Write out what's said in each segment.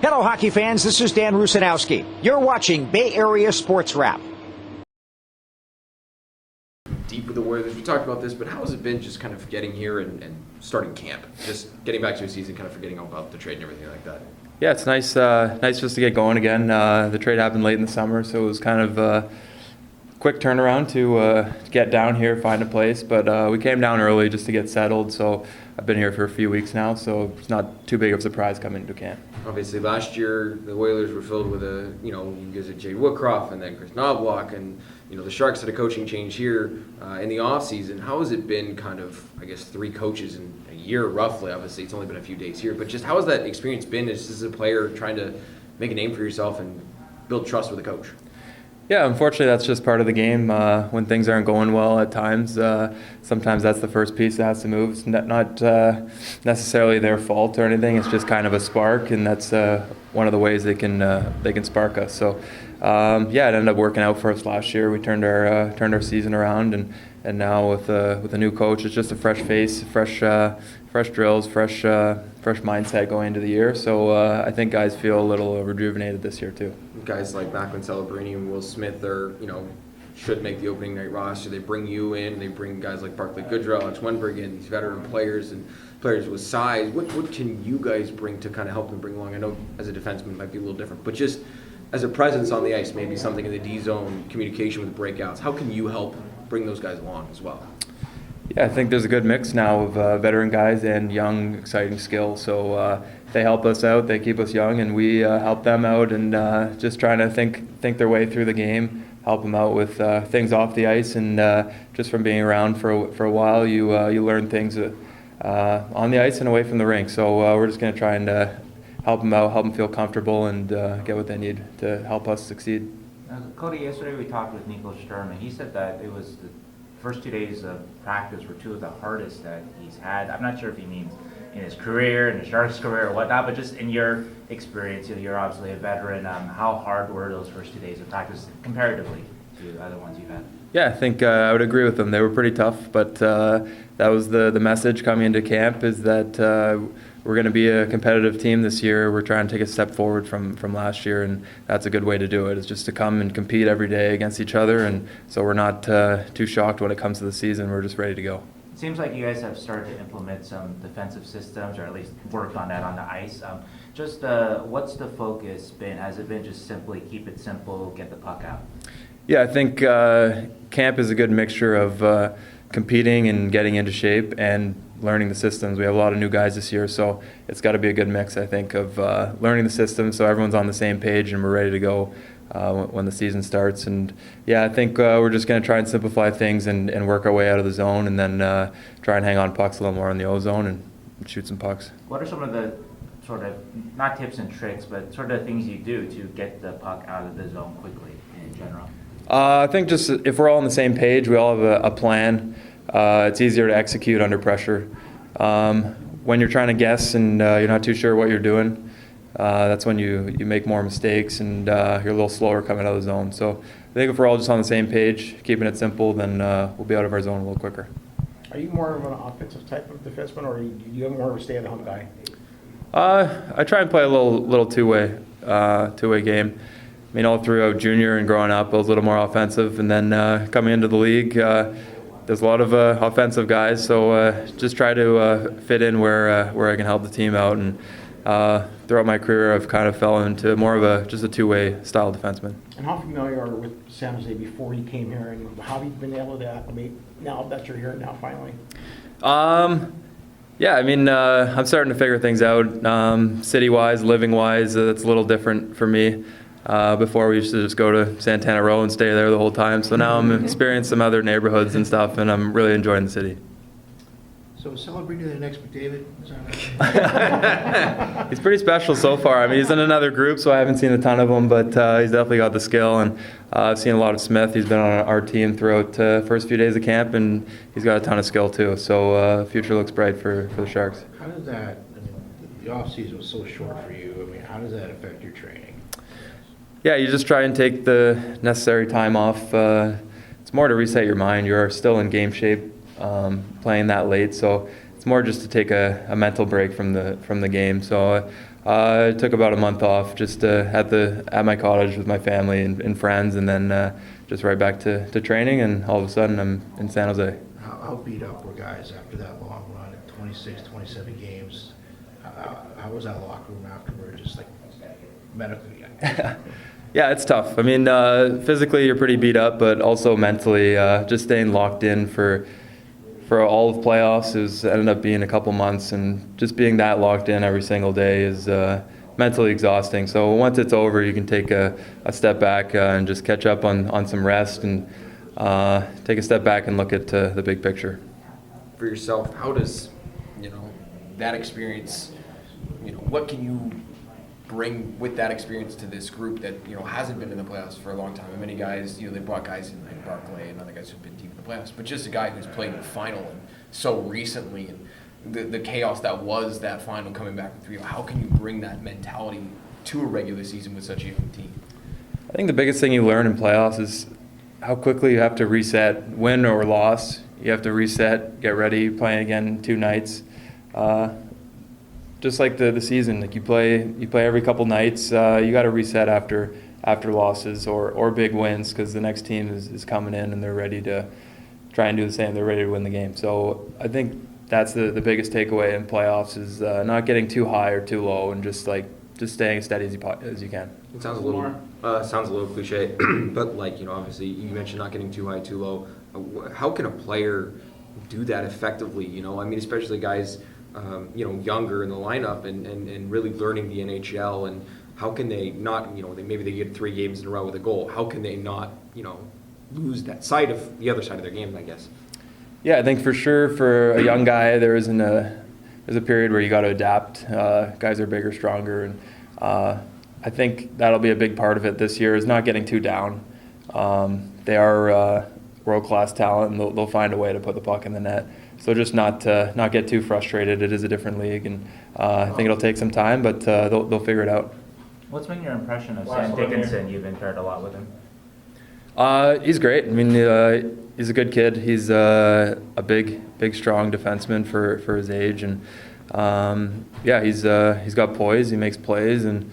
Hello, hockey fans. This is Dan Rusanowski. You're watching Bay Area Sports Wrap. Deep with the Warriors. We talked about this, but how has it been just kind of getting here and starting camp? Just getting back to a season, kind of forgetting all about the trade and everything like that. Yeah, it's nice just to get going again. The trade happened late in the summer, so it was kind of a quick turnaround to get down here, find a place. But we came down early just to get settled, so I've been here for a few weeks now, so it's not too big of a surprise coming into camp. Obviously, last year the Oilers were filled with you guys had Jay Woodcroft and then Chris Knobloch, and the Sharks had a coaching change here in the off season. How has it been, kind of, I guess, 3 coaches in a year roughly? Obviously, it's only been a few days here, but just how has that experience been as a player trying to make a name for yourself and build trust with a coach? Yeah, unfortunately, that's just part of the game. When things aren't going well at times, sometimes that's the first piece that has to move. It's not necessarily their fault or anything. It's just kind of a spark, and that's one of the ways they can spark us. So, it ended up working out for us last year. We turned our season around, and now with a new coach, it's just a fresh face, fresh drills, fresh mindset going into the year. So I think guys feel a little rejuvenated this year too. Guys like Macklin Celebrini and Will Smith are, should make the opening night roster. They bring you in. They bring guys like Barclay Goodrow, Alex Wenberg in, these veteran players and players with size. What can you guys bring to kind of help them bring along? I know as a defenseman it might be a little different, but just as a presence on the ice, maybe something in the D zone, communication with breakouts. How can you help bring those guys along as well? Yeah, I think there's a good mix now of veteran guys and young, exciting skills. So they help us out, they keep us young, and we help them out, and just trying to think their way through the game, help them out with things off the ice, and just from being around for a while, you learn things on the ice and away from the rink. So we're just going to try and help them out, help them feel comfortable, and get what they need to help us succeed. Cody, yesterday we talked with Nico Sturm, and he said that it was the first 2 days of practice were 2 of the hardest that he's had. I'm not sure if he means in his career, in the Sharks' career or whatnot, but just in your experience, you're obviously a veteran. How hard were those first 2 days of practice comparatively to other ones you've had? Yeah, I think I would agree with them. They were pretty tough, but that was the message coming into camp, is that we're going to be a competitive team this year. We're trying to take a step forward from last year, and that's a good way to do it, is just to come and compete every day against each other. And so we're not too shocked when it comes to the season. We're just ready to go. It seems like you guys have started to implement some defensive systems, or at least worked on that on the ice. What's the focus been? Has it been just simply keep it simple, get the puck out? Yeah, I think camp is a good mixture of competing and getting into shape and learning the systems. We have a lot of new guys this year, so it's got to be a good mix, I think, of learning the systems so everyone's on the same page and we're ready to go when the season starts. And yeah, I think we're just going to try and simplify things and work our way out of the zone, and then try and hang on pucks a little more in the O zone and shoot some pucks. What are some of the sort of, not tips and tricks, but sort of things you do to get the puck out of the zone quickly in general? I think just if we're all on the same page, we all have a plan. It's easier to execute under pressure. When you're trying to guess and you're not too sure what you're doing, that's when you make more mistakes, and you're a little slower coming out of the zone. So I think if we're all just on the same page, keeping it simple, then we'll be out of our zone a little quicker. Are you more of an offensive type of defenseman, or are you more of a stay-at-home guy? I try and play a little two-way game. I mean, all throughout junior and growing up, I was a little more offensive, and then coming into the league, there's a lot of offensive guys, so just try to fit in where I can help the team out. And throughout my career, I've kind of fell into more of just a two-way style defenseman. And how familiar are you with San Jose before you came here, and how have you been able to acclimate now that you're here now finally? Yeah, I mean, I'm starting to figure things out. City-wise, living-wise, it's a little different for me. Before we used to just go to Santana Row and stay there the whole time. So now I'm experiencing some other neighborhoods and stuff, and I'm really enjoying the city. So celebrating the next McDavid? He's pretty special so far. I mean, he's in another group, so I haven't seen a ton of him, but he's definitely got the skill. And I've seen a lot of Smith. He's been on our team throughout the first few days of camp, and he's got a ton of skill too. So the future looks bright for the Sharks. How does that, I mean, the offseason was so short for you. I mean, how does that affect your training? Yeah, you just try and take the necessary time off. It's more to reset your mind. You're still in game shape, playing that late, so it's more just to take a mental break from the game. So I took about a month off just at my cottage with my family and friends, and then just right back to training, and all of a sudden I'm in San Jose. How beat up were guys after that long run at 26, 27 games? How was that locker room afterward, just like medically? Yeah, it's tough. I mean, physically you're pretty beat up, but also mentally, just staying locked in for all of playoffs ended up being a couple months, and just being that locked in every single day is mentally exhausting. So once it's over, you can take a step back and just catch up on some rest, and take a step back and look at the big picture. For yourself, how does that experience? What can you bring with that experience to this group that hasn't been in the playoffs for a long time? And many guys, they brought guys in like Barclay and other guys who've been deep in the playoffs, but just a guy who's played in the final and so recently, and the chaos that was that final coming back with 3. How can you bring that mentality to a regular season with such a young team? I think the biggest thing you learn in playoffs is how quickly you have to reset. Win or loss, you have to reset, get ready, playing again 2 nights. Just like the season, like you play every couple nights. You got to reset after losses or big wins, because the next team is coming in and they're ready to try and do the same. They're ready to win the game. So I think that's the biggest takeaway in playoffs is not getting too high or too low, and just staying as steady as you can. It sounds a little cliche, but obviously you mentioned not getting too high, too low. How can a player do that effectively? I mean, especially guys younger in the lineup and really learning the NHL, and how can they not, maybe they get 3 games in a row with a goal. How can they not, lose that sight of the other side of their game, I guess? Yeah, I think for sure for a young guy, there's a period where you got to adapt. Guys are bigger, stronger, and I think that'll be a big part of it this year, is not getting too down. They are world-class talent, and they'll find a way to put the puck in the net. So just not get too frustrated. It is a different league, and I think it'll take some time, but they'll figure it out. What's been your impression of Sam Dickinson? You've been paired a lot with him. He's great. I mean, he's a good kid. He's a big, strong defenseman for his age, and he's got poise. He makes plays, and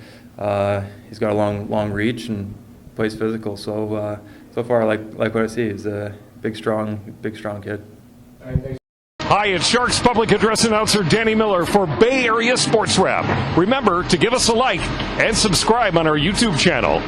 he's got a long reach and plays physical. So far, I like what I see. He's a big, strong kid. Hi, it's Sharks public address announcer Danny Miller for Bay Area Sports Wrap. Remember to give us a like and subscribe on our YouTube channel.